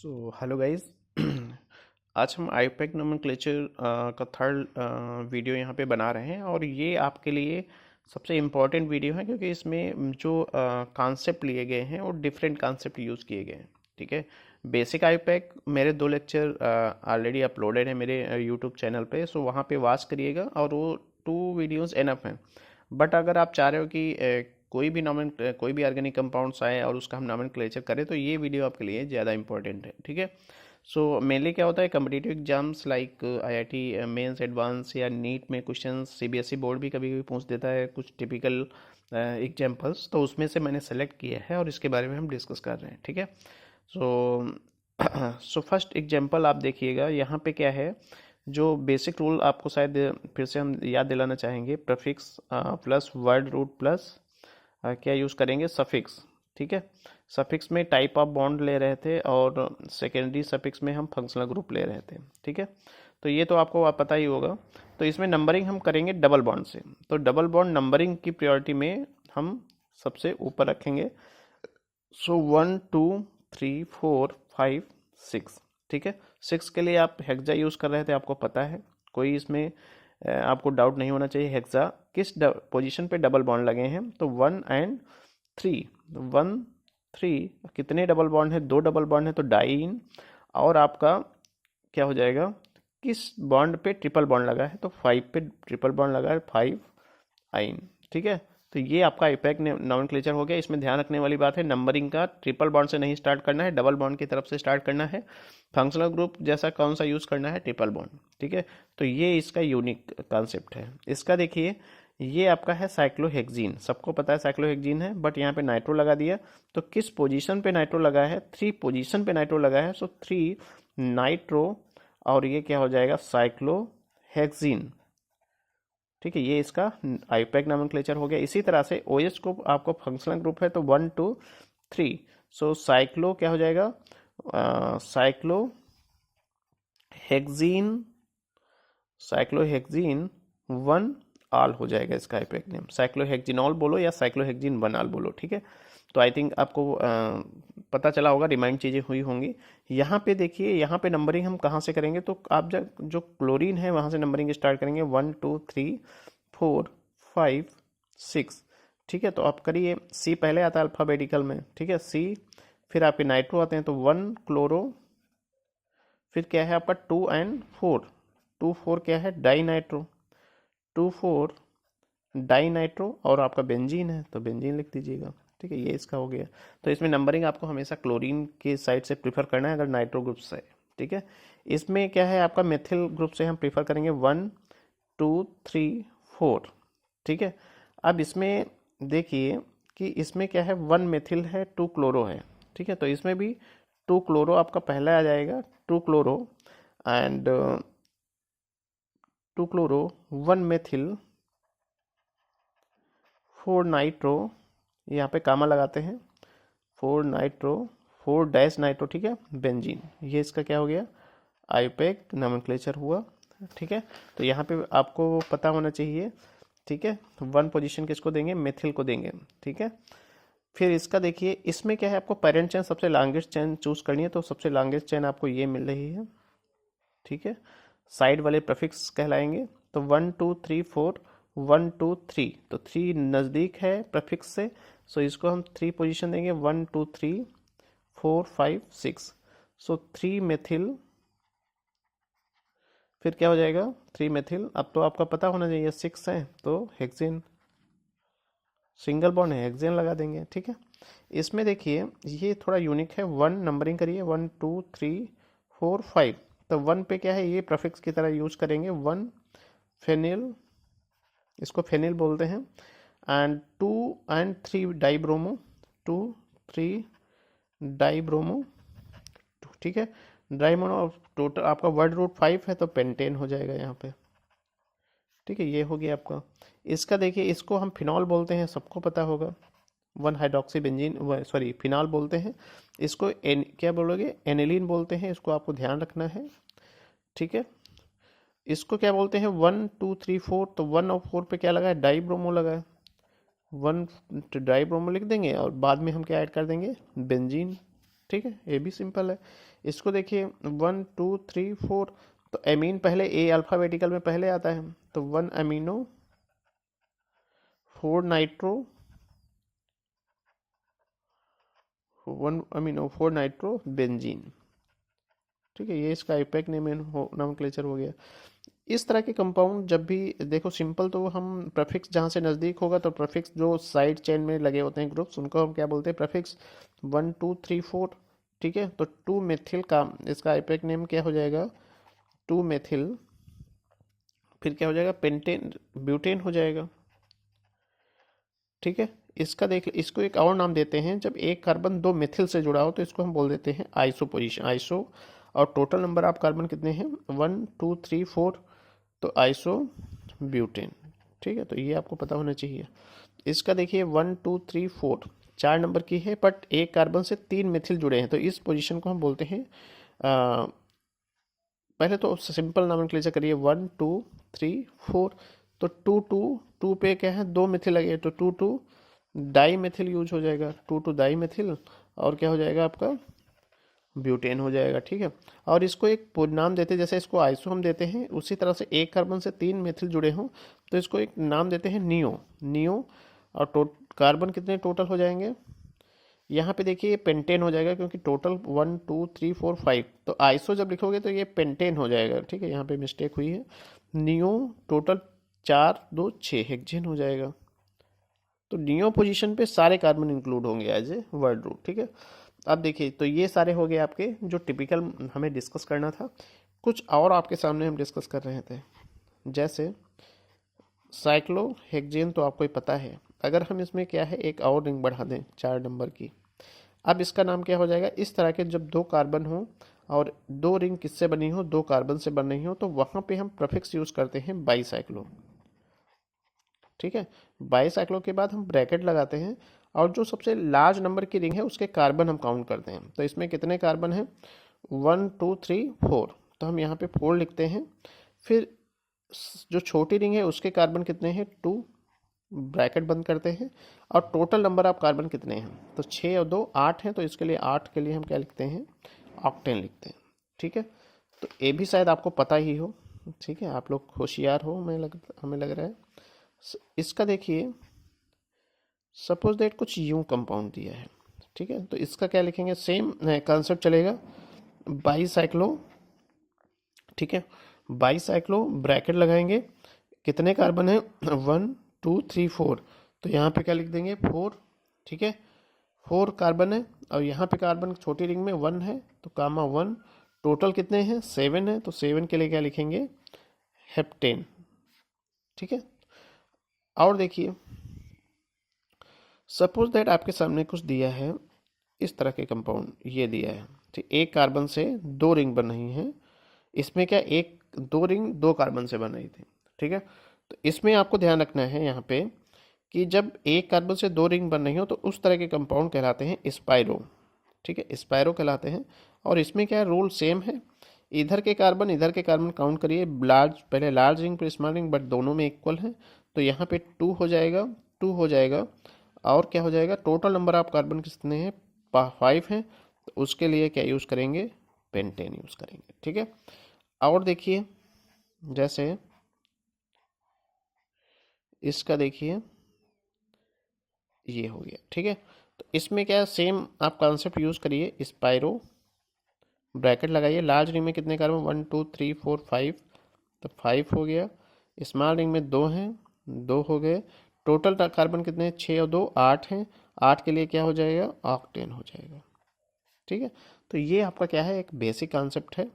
So hello guys. आज हम IUPAC nomenclature का थर्ड वीडियो यहाँ पे बना रहे हैं और ये आपके लिए सबसे इम्पॉर्टेंट वीडियो है क्योंकि इसमें जो कॉन्सेप्ट लिए गए हैं और डिफरेंट कॉन्सेप्ट यूज़ किए गए हैं। ठीक है। बेसिक आईपैक मेरे 2 लेक्चर ऑलरेडी अपलोडेड है मेरे यूट्यूब चैनल पे, सो वहाँ पे वॉच करिएगा और वो 2 वीडियोस एनफ हैं। बट अगर आप चाह रहे हो कि कोई भी ऑर्गेनिक कंपाउंड्स आए और उसका हम नोमेनक्लेचर करें तो ये वीडियो आपके लिए ज़्यादा इंपॉर्टेंट है। ठीक है। सो मेनली क्या होता है, competitive exams like IIT mains advance या नीट में क्वेश्चन सीबीएसई बोर्ड भी कभी कभी पूछ देता है कुछ टिपिकल एग्जाम्पल्स, तो उसमें से मैंने सेलेक्ट किया है और इसके बारे में हम डिस्कस कर रहे हैं। ठीक है। सो सो फर्स्ट एग्जाम्पल आप देखिएगा, यहाँ पे क्या है, जो बेसिक रूल आपको शायद फिर से हम याद दिलाना चाहेंगे। Prefix plus word root plus क्या यूज़ करेंगे, सफिक्स। ठीक है। सफिक्स में टाइप ऑफ बॉन्ड ले रहे थे और सेकेंडरी सफिक्स में हम फंक्शनल ग्रुप ले रहे थे। ठीक है। तो ये तो आपको पता ही होगा। तो इसमें नंबरिंग हम करेंगे डबल बॉन्ड से, तो डबल बॉन्ड नंबरिंग की प्रायोरिटी में हम सबसे ऊपर रखेंगे। सो 1 2 3 4 5 6। ठीक है। 6 के लिए आप हेक्सा यूज़ कर रहे थे, आपको पता है, कोई इसमें आपको डाउट नहीं होना चाहिए। हेक्सा किस पोजीशन पे डबल बॉन्ड लगे हैं, तो 1 एंड 3। 1 3 कितने डबल बॉन्ड है, 2 डबल बॉन्ड है तो डाइन। और आपका क्या हो जाएगा, किस बॉन्ड पे ट्रिपल बॉन्ड लगा है, तो 5 पे ट्रिपल बॉन्ड लगा है, 5 आइन। ठीक है। तो ये आपका आईपैक नॉमेनक्लेचर हो गया। इसमें ध्यान रखने वाली बात है, नंबरिंग का ट्रिपल बॉन्ड से नहीं स्टार्ट करना है, डबल बॉन्ड की तरफ से स्टार्ट करना है। फंक्शनल ग्रुप जैसा कौन सा यूज़ करना है, ट्रिपल बॉन्ड। ठीक है। तो ये इसका यूनिक कॉन्सेप्ट है। इसका देखिए, ये आपका है साइक्लोहेक्सीन, सबको पता है साइक्लोहेक्सीन है, बट यहाँ पे नाइट्रो लगा दिया। तो किस पोजीशन पे नाइट्रो लगा है, 3 पोजीशन पे नाइट्रो लगा है, सो 3 नाइट्रो और ये क्या हो जाएगा, साइक्लोहेक्सीन। ठीक है। ये इसका आईपैक नोमेनक्लेचर हो गया। इसी तरह से ओएच को आपको फंक्शनल ग्रुप है तो 1 2 3, सो साइक्लो क्या हो जाएगा, साइक्लो हेक्सीन, साइक्लोहेक्सीन 1 आल हो जाएगा इसका आईपैक नेम। साइक्लोहेक्सिनॉल बोलो या साइक्लोहेक्सीन 1 आल बोलो। ठीक है। तो आई थिंक आपको पता चला होगा, रिमाइंड चीज़ें हुई होंगी। यहाँ पे देखिए, यहाँ पे नंबरिंग हम कहाँ से करेंगे, तो आप जब जो क्लोरीन है वहाँ से नंबरिंग स्टार्ट करेंगे, 1 2 3 4 5 6। ठीक है। तो आप करिए, सी पहले आता है अल्फ़ाबेटिकल में। ठीक है। सी, फिर आपके नाइट्रो आते हैं तो 1 क्लोरो, फिर क्या है आपका 2 एंड 4। 2 4 क्या है, डाई नाइट्रो। 2 4 डाई नाइट्रो और आपका बेंजीन है तो बेंजीन लिख दीजिएगा। ठीक है। ये इसका हो गया। तो इसमें नंबरिंग आपको हमेशा क्लोरीन के साइड से प्रीफर करना है अगर नाइट्रो ग्रुप से। ठीक है। इसमें क्या है आपका मेथिल ग्रुप से हम प्रीफर करेंगे 1 2 3 4। ठीक है। अब इसमें देखिए कि इसमें क्या है, 1 मेथिल है, 2 क्लोरो है। ठीक है। तो इसमें भी 2 क्लोरो आपका पहला आ जाएगा, 2 chloro and 2 chloro 1 methyl 4 nitro, यहाँ पे कामा लगाते हैं, 4 नाइट्रो 4 डैश नाइट्रो। ठीक है। बेंजीन, ये इसका क्या हो गया, आईपैक नोमेनक्लेचर हुआ। ठीक है। तो यहाँ पे आपको पता होना चाहिए। ठीक है। 1 पोजीशन किसको देंगे, मेथिल को देंगे। ठीक है। फिर इसका देखिए, इसमें क्या है, आपको पेरेंट चेन सबसे लॉन्गेस्ट चेन चूज करनी है, तो सबसे लॉन्गेस्ट चेन आपको ये मिल रही है। ठीक है। साइड वाले प्रीफिक्स कहलाएंगे। तो 1 2 3 4, 1 2 3, तो 3 नज़दीक है प्रीफिक्स से, सो इसको हम 3 पोजीशन देंगे, 1 2 3 4 5 6। सो 3 मेथिल, फिर क्या हो जाएगा, 3 मेथिल। अब तो आपका पता होना चाहिए 6 है तो हेक्सेन, सिंगल बॉन्ड है, हेक्सेन लगा देंगे। ठीक है। इसमें देखिए ये थोड़ा यूनिक है, 1 नंबरिंग करिए, 1 2 3 4 5। तो 1 पे क्या है, ये प्रीफिक्स की तरह यूज करेंगे, 1 फेनिल, इसको फेनिल बोलते हैं, एंड 2 एंड 3 डाइब्रोमो, 2 3 डाइब्रोमो। ठीक है। डाइब्रोमो, टोटल आपका वर्ड रूट 5 है तो पेंटेन हो जाएगा यहाँ पे। ठीक है। ये हो गया आपका। इसका देखिए, इसको हम फिनॉल बोलते हैं, सबको पता होगा, 1 हाइड्रोक्सी बेंजीन, सॉरी फिनॉल बोलते हैं इसको। क्या बोलोगे, एनिलीन बोलते हैं, इसको आपको ध्यान रखना है। ठीक है। इसको क्या बोलते हैं, 1 2 3 4, तो 1 और 4 पे क्या लगा है, डाई ब्रोमो लगा है, 1 डाई ब्रोमो लिख देंगे और बाद में हम क्या ऐड कर देंगे, बेंजीन। ठीक है, ये भी सिंपल है। इसको देखिए 1 2 3 4, तो एमीन पहले ए अल्फ़ाबेटिकल में पहले आता है, तो 1 अमीनो 4 नाइट्रो 4 नाइट्रो बेंजीन। ठीक है, ये इसका आईपैक नोमेनक्लेचर हो गया। इस तरह के कंपाउंड जब भी देखो सिंपल, तो हम प्रेफिक्स जहाँ से नज़दीक होगा तो प्रेफिक्स जो साइड चेन में लगे होते हैं ग्रुप्स, उनको हम क्या बोलते हैं, प्रेफिक्स 1 2 3 4। ठीक है, तो 2 मेथिल का इसका आईपैक नेम क्या हो जाएगा, 2 मेथिल, फिर क्या हो जाएगा, पेंटेन ब्यूटेन हो जाएगा। ठीक है, इसका देख, इसको एक और नाम देते हैं, जब एक कार्बन 2 मेथिल से जुड़ा हो तो इसको हम बोल देते हैं आइसो पोजीशन, आइसो। और टोटल नंबर ऑफ कार्बन कितने हैं, 1 2 3 4, तो आइसो ब्यूटेन। ठीक है, तो ये आपको पता होना चाहिए। इसका देखिए 1 2 3 4 4 नंबर की है, बट एक कार्बन से 3 मेथिल जुड़े हैं, तो इस पोजीशन को हम बोलते हैं पहले तो सिंपल नोमेनक्लेचर करिए, 1 2 3 4, तो 2 2 2 पे क्या है, 2 मेथिल लगे, तो 2 2 डाई मेथिल यूज हो जाएगा, 2 2 डाई मेथिल, और क्या हो जाएगा आपका, ब्यूटेन हो जाएगा। ठीक है, और इसको एक नाम देते हैं, जैसे इसको आइसो हम देते हैं, उसी तरह से एक कार्बन से 3 मेथिल जुड़े हों तो इसको एक नाम देते हैं नियो, नियो। और कार्बन कितने टोटल हो जाएंगे, यहाँ पे देखिए ये पेंटेन हो जाएगा, क्योंकि टोटल 1 2 3 4 5, तो आइसो जब लिखोगे तो ये पेंटेन हो जाएगा। ठीक है, यहाँ पे मिस्टेक हुई है, नियो टोटल 4 2 6 हेक्सेन हो जाएगा। तो नियो पोजीशन पे सारे कार्बन इंक्लूड होंगे एज ए वर्ड रूट। ठीक है, अब देखिए, तो ये सारे हो गए आपके जो टिपिकल हमें डिस्कस करना था। कुछ और आपके सामने हम डिस्कस कर रहे थे, जैसे साइक्लोहेक्सेन, तो आपको ही पता है। अगर हम इसमें क्या है, एक और रिंग बढ़ा दें 4 नंबर की, अब इसका नाम क्या हो जाएगा, इस तरह के जब 2 कार्बन हो और 2 रिंग किससे बनी हो, 2 कार्बन से बन रही हो, तो वहाँ पे हम प्रीफिक्स यूज़ करते हैं बाईसाइक्लो। ठीक है, बाईसाइक्लो के बाद हम ब्रैकेट लगाते हैं, और जो सबसे लार्ज नंबर की रिंग है उसके कार्बन हम काउंट करते हैं। तो इसमें कितने कार्बन हैं, 1 2 3 4, तो हम यहाँ पे 4 लिखते हैं। फिर जो छोटी रिंग है उसके कार्बन कितने हैं, 2, ब्रैकेट बंद करते हैं, और टोटल नंबर ऑफ कार्बन कितने हैं, तो 6 और 2 8 हैं, तो इसके लिए 8 के लिए हम क्या लिखते हैं, ऑक्टेन लिखते हैं। ठीक है, तो ये भी शायद आपको पता ही हो। ठीक है, आप लोग होशियार हो, हमें लग रहा है। इसका देखिए, सपोज दैट कुछ यूं कंपाउंड दिया है। ठीक है, तो इसका क्या लिखेंगे, सेम कॉन्सेप्ट चलेगा, बाईसाइक्लो। ठीक है, बाईसाइक्लो ब्रैकेट लगाएंगे, कितने कार्बन है, 1 2 3 4, तो यहाँ पे क्या लिख देंगे, 4। ठीक है, 4 कार्बन है, और यहाँ पे कार्बन छोटी रिंग में 1 है, तो कामा 1, टोटल कितने हैं, 7 है, तो 7 के लिए क्या लिखेंगे, हेप्टेन। ठीक है, और देखिए, सपोज दैट आपके सामने कुछ दिया है, इस तरह के कंपाउंड ये दिया है। ठीक, एक कार्बन से 2 रिंग बन रही हैं, इसमें क्या, एक 2 रिंग 2 कार्बन से बन रही थी। ठीक है, तो इसमें आपको ध्यान रखना है यहाँ पे कि जब एक कार्बन से 2 रिंग बन रही हो तो उस तरह के कंपाउंड कहलाते हैं स्पाइरो। ठीक है, स्पाइरो कहलाते हैं। और इसमें क्या रूल सेम है, इधर के कार्बन काउंट करिए, लार्ज पहले लार्ज रिंग फिर स्मॉल रिंग, बट दोनों में इक्वल है, तो यहाँ पे 2 हो जाएगा, 2 हो जाएगा। और क्या हो जाएगा, टोटल नंबर ऑफ कार्बन कितने हैं, 5 हैं, तो उसके लिए क्या यूज़ करेंगे, पेंटेन यूज़ करेंगे। ठीक है, और देखिए, जैसे इसका देखिए ये हो गया। ठीक है, तो इसमें क्या सेम आप कॉन्सेप्ट यूज़ करिए, स्पाइरो ब्रैकेट लगाइए, लार्ज रिंग में कितने कार्बन, 1 2 3 4 5, तो 5 हो गया। स्मॉल रिंग में 2 हैं, 2 हो गए। टोटल कार्बन कितने हैं, 6 और 2 8 हैं, 8 के लिए क्या हो जाएगा, ऑक्टेन हो जाएगा। ठीक है, तो ये आपका क्या है, एक बेसिक कॉन्सेप्ट है,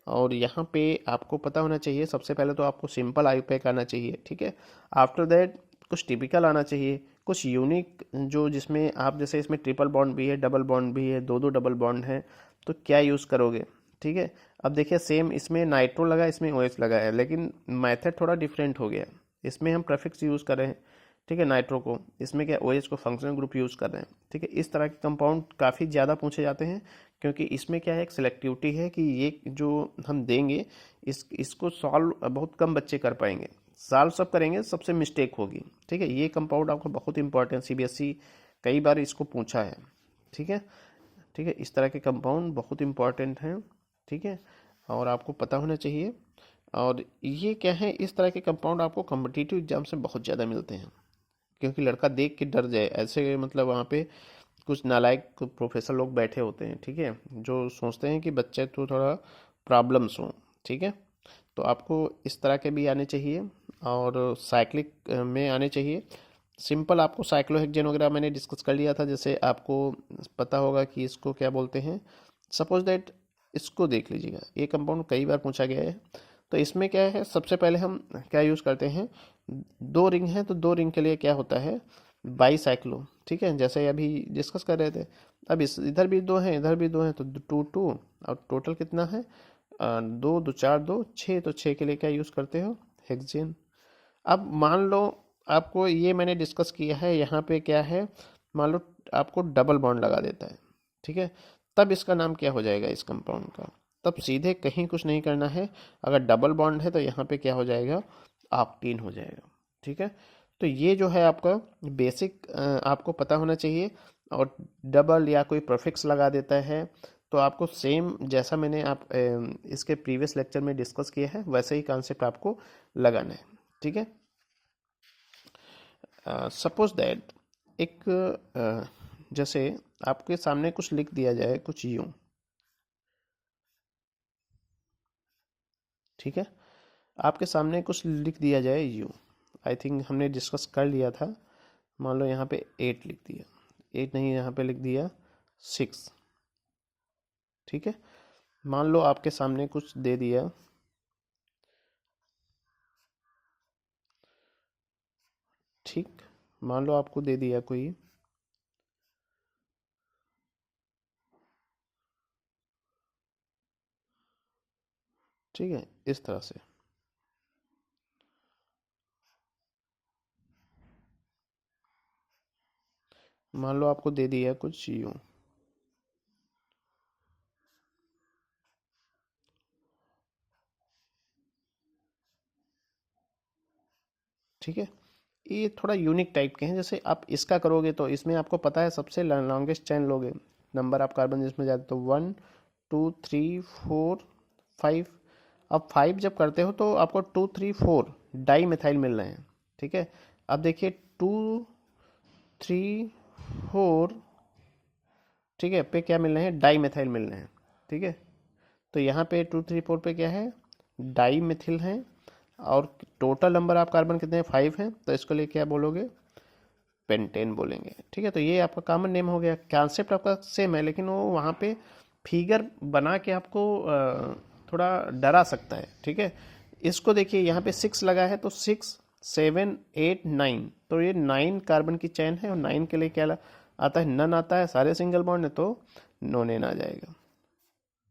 और यहाँ पे आपको पता होना चाहिए। सबसे पहले तो आपको सिंपल आईयूपैक आना चाहिए। ठीक है, आफ्टर दैट कुछ टिपिकल आना चाहिए, कुछ यूनिक, जो जिसमें आप, जैसे इसमें ट्रिपल बॉन्ड भी है, डबल बॉन्ड भी है, 2 2 डबल बॉन्ड है, तो क्या यूज़ करोगे। ठीक है, अब देखिए सेम इसमें नाइट्रो लगा, इसमें OH लगा है, लेकिन मेथड थोड़ा डिफरेंट हो गया। इसमें हम प्रेफिक्स यूज़ कर रहे हैं, ठीक है, नाइट्रो को, इसमें क्या OH को फंक्शनल ग्रुप यूज़ कर रहे हैं। ठीक है, इस तरह के कंपाउंड काफ़ी ज़्यादा पूछे जाते हैं, क्योंकि इसमें क्या है, एक सिलेक्टिविटी है कि ये जो हम देंगे इसको सॉल्व बहुत कम बच्चे कर पाएंगे, सॉल्व सब करेंगे, सबसे मिस्टेक होगी। ठीक है, ये कंपाउंड आपको बहुत इंपॉर्टेंट, CBSE कई बार इसको पूछा है। ठीक है, ठीक है, इस तरह के कंपाउंड बहुत इंपॉर्टेंट हैं। ठीक है, और आपको पता होना चाहिए। और ये क्या है, इस तरह के कंपाउंड आपको कॉम्पिटिटिव एग्जाम से बहुत ज़्यादा मिलते हैं, क्योंकि लड़का देख के डर जाए ऐसे, मतलब वहाँ पे कुछ नालायक प्रोफेसर लोग बैठे होते हैं, ठीक है, जो सोचते हैं कि बच्चे तो थोड़ा प्रॉब्लम्स हों। ठीक है, तो आपको इस तरह के भी आने चाहिए, और साइक्लिक में आने चाहिए। सिंपल आपको साइक्लोहेक्सेन वगैरह मैंने डिस्कस कर लिया था, जैसे आपको पता होगा कि इसको क्या बोलते हैं। सपोज दैट इसको देख लीजिएगा, ये कंपाउंड कई बार पूछा गया है। तो इसमें क्या है, सबसे पहले हम क्या यूज़ करते हैं, दो रिंग हैं तो दो रिंग के लिए क्या होता है, बाईसाइक्लो। ठीक है, जैसे अभी डिस्कस कर रहे थे। अब इस इधर भी दो हैं, इधर भी दो हैं, तो टू टू, और टोटल कितना है, दो दो चार, दो छः, तो छः के लिए क्या यूज़ करते हो, हेक्सेन। अब मान लो आपको ये मैंने डिस्कस किया है, यहाँ पे क्या है, मान लो आपको डबल बॉन्ड लगा देता है। ठीक है, तब इसका नाम क्या हो जाएगा इस कंपाउंड का, तब सीधे कहीं कुछ नहीं करना है। अगर डबल बॉन्ड है तो यहाँ पे क्या हो जाएगा, ऑक्टेन हो जाएगा। ठीक है, तो ये जो है आपका बेसिक आपको पता होना चाहिए। और डबल या कोई प्रीफिक्स लगा देता है तो आपको सेम जैसा मैंने इसके प्रीवियस लेक्चर में डिस्कस किया है वैसे ही कॉन्सेप्ट आपको लगाना है। ठीक है, सपोज दैट एक जैसे आपके सामने कुछ लिख दिया जाए कुछ यूं। ठीक है, आपके सामने कुछ लिख दिया जाए यूं, आई थिंक हमने डिस्कस कर लिया था। मान लो यहाँ पे 8 लिख दिया, 8 नहीं, यहाँ पे लिख दिया 6। ठीक है, मान लो आपके सामने कुछ दे दिया, ठीक, मान लो आपको दे दिया कोई, ठीक है, इस तरह से। मान लो आपको दे दिया कुछ यूं, ठीक है, ये थोड़ा यूनिक टाइप के हैं। जैसे आप इसका करोगे तो इसमें आपको पता है सबसे लॉन्गेस्ट चेन लोगे, नंबर ऑफ कार्बन जिसमें जाते तो 1 2 3 4 5। अब 5 जब करते हो तो आपको 2 3 4 डाई मिथाइल मिल रहे हैं। ठीक है, अब देखिए 2 3 4, ठीक है, पे क्या मिल रहे हैं, डाई मिथाइल मिल रहे हैं। ठीक है, तो यहाँ पे 2 3 4 पे क्या है, डाई मिथिल है। और टोटल नंबर ऑफ कार्बन कितने हैं, 5 हैं, तो इसको लिए क्या बोलोगे, पेंटेन बोलेंगे। ठीक है, तो ये आपका कॉमन नेम हो गया। कॉन्सेप्ट आपका सेम है, लेकिन वो वहाँ पे फिगर बना के आपको थोड़ा डरा सकता है। ठीक है, इसको देखिए यहाँ पे 6 लगा है, तो 6 7 8 9, तो ये 9 कार्बन की चैन है। और 9 के लिए क्या आता है, नन आता है, सारे सिंगल बॉन्ड है तो नोनेन आ जाएगा।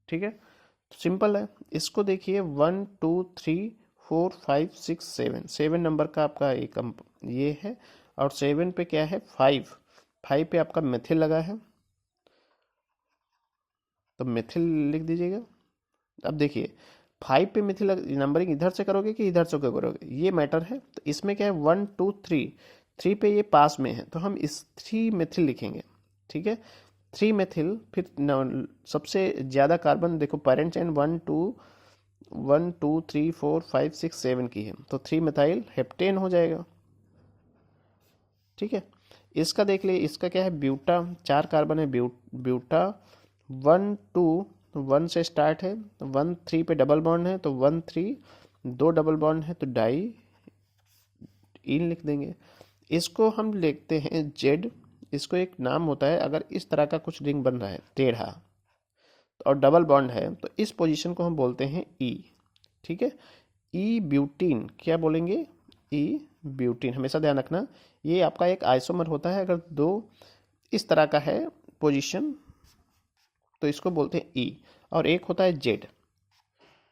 ठीक है, सिंपल है। इसको देखिए 1 2 3 4 5 6 7, 7 नंबर का आपका एक ये है। और 7 पे क्या है, 5, 5 पे आपका मिथिल लगा है, तो मिथिल लिख दीजिएगा। अब देखिए 5 पे मिथिल नंबरिंग इधर से करोगे कि इधर से करोगे, ये मैटर है। तो इसमें क्या है, 1 2 3, 3 पे ये पास में है तो हम इस 3 मिथिल लिखेंगे। ठीक है, 3 मिथिल, फिर सबसे ज़्यादा कार्बन देखो पेरेंट चेन 1 2 3 4 5 6 7 की है, तो 3 मिथाइल हेप्टेन हो जाएगा। ठीक है, इसका देख लिए, इसका क्या है, ब्यूटा, 4 कार्बन है, ब्यूटा 1 2 1 से स्टार्ट है, 1 3 पे डबल बॉन्ड है, तो 1 3, 2 डबल बॉन्ड है तो डाई इन लिख देंगे। इसको हम लिखते हैं जेड। इसको एक नाम होता है, अगर इस तरह का कुछ रिंग बन रहा है टेढ़ा और डबल बॉन्ड है तो इस पोजीशन को हम बोलते हैं ई। ठीक है, ई ब्यूटीन क्या बोलेंगे, ई ब्यूटीन, हमेशा ध्यान रखना। ये आपका एक आइसोमर होता है, अगर दो इस तरह का है पोजीशन तो इसको बोलते हैं ई। और एक होता है जेड,